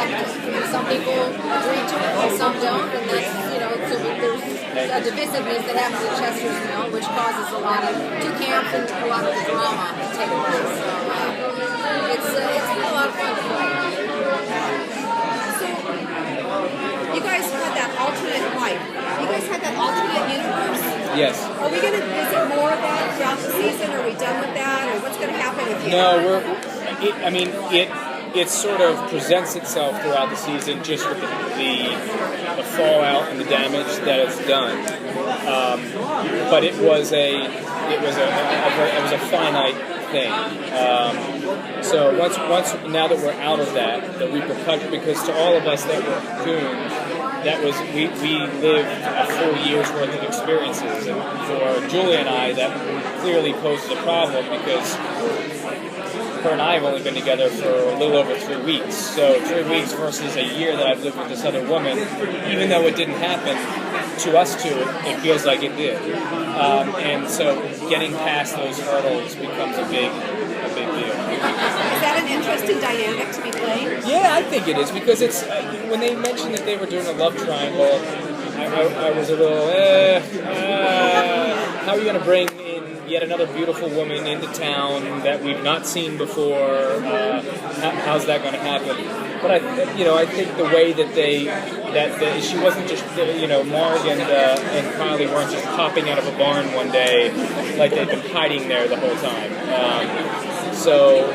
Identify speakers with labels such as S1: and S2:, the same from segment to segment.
S1: subjective. And some people agree to it and some don't, and that's, so there's a divisiveness that happens at Chester's Mill, which causes a lot of two camps and a lot of drama to take place. So it's been a lot of fun to play.
S2: So you guys had that alternate life. You guys had that alternate universe.
S3: Yes.
S2: Are we going to visit more of that throughout the season? Are we done with that, or what's going to happen with you?
S3: No, it sort of presents itself throughout the season, just with the fallout and the damage that it's done. But it was a finite thing. So once now that we're out of that, the repercussion, because to all of us that were goons, that was we lived a full year's worth of experiences, and for Julia and I, that clearly poses a problem because her and I have only been together for a little over 3 weeks. So 3 weeks versus a year that I've lived with this other woman, even though it didn't happen to us two, it feels like it did. And so getting past those hurdles becomes a big deal.
S2: Is that an interesting dynamic to be playing?
S3: Yeah, I think it is, because it's when they mentioned that they were doing a love triangle, I was a little, how are you going to bring in yet another beautiful woman into town that we've not seen before? How's that going to happen? But I think the way that she wasn't just, Marg and Kylie weren't just popping out of a barn one day like they'd been hiding there the whole time. So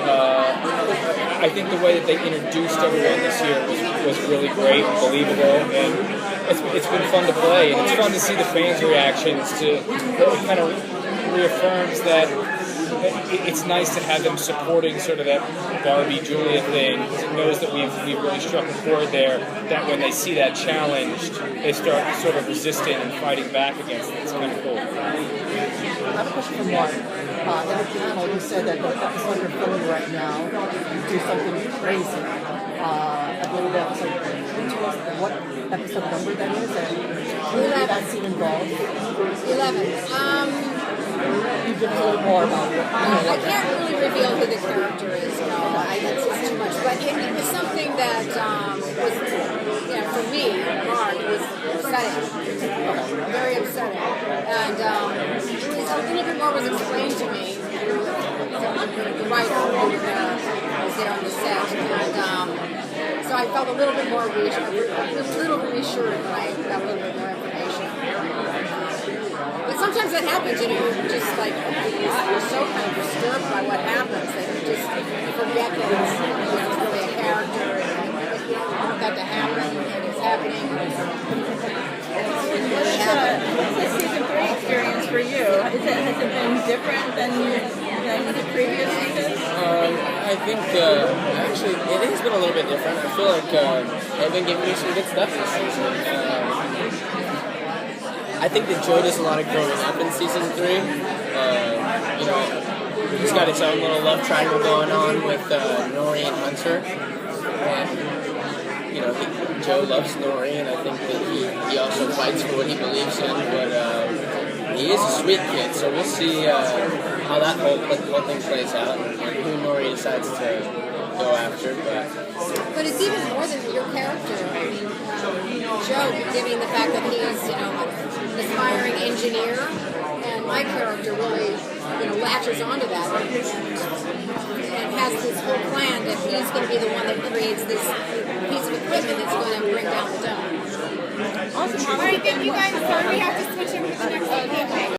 S3: I think the way that they introduced everyone this year was really great, believable, and it's been fun to play, and it's fun to see the fans' reactions. It kind of reaffirms that it's nice to have them supporting sort of that Barbie Julia thing, because it knows that we've really struck a chord there, that when they see that challenged, they start sort of resisting and fighting back against it. It's kind of cool.
S4: I have a question for Mark. In the panel, you said that the episode you're filming right now, you do something crazy. I believe that was like, what episode number that is, and who that scene involved?
S1: 11.
S4: You can tell more about it.
S1: I can't really reveal who the character is. No, that's just too much. But it was something that was, for me, Mark, was upsetting. Very upsetting. And a little bit more was explained to me. The writer was there on the set. And so I felt a little bit more reassured when I got a little bit more information. But sometimes that happens, you're just like, you're so kind of disturbed by what happens that you just forget that this is really a character, and you don't want that to happen, and it's happening.
S5: What's the season 3 experience for you? Has it been different than the previous seasons?
S6: I think, actually, it has been a little bit different. I feel like they've been giving me some good stuff this season. I think that Joe does a lot of growing up in season 3. He's got his own little love triangle going on with Nori and Hunter. And, Joe loves Nori, and I think that he also fights for what he believes in, but he is a sweet kid, so we'll see how that whole thing plays out and who Nori decides to go after.
S1: But it's even more than your character. I mean, Joe, given the fact that he is, an aspiring engineer, and my character really, latches onto that and has this whole plan that he's going to be the one that creates this piece of equipment that's going to bring down the dome.
S5: Awesome.
S7: All right, thank you guys. Sorry we have to switch over to the next one.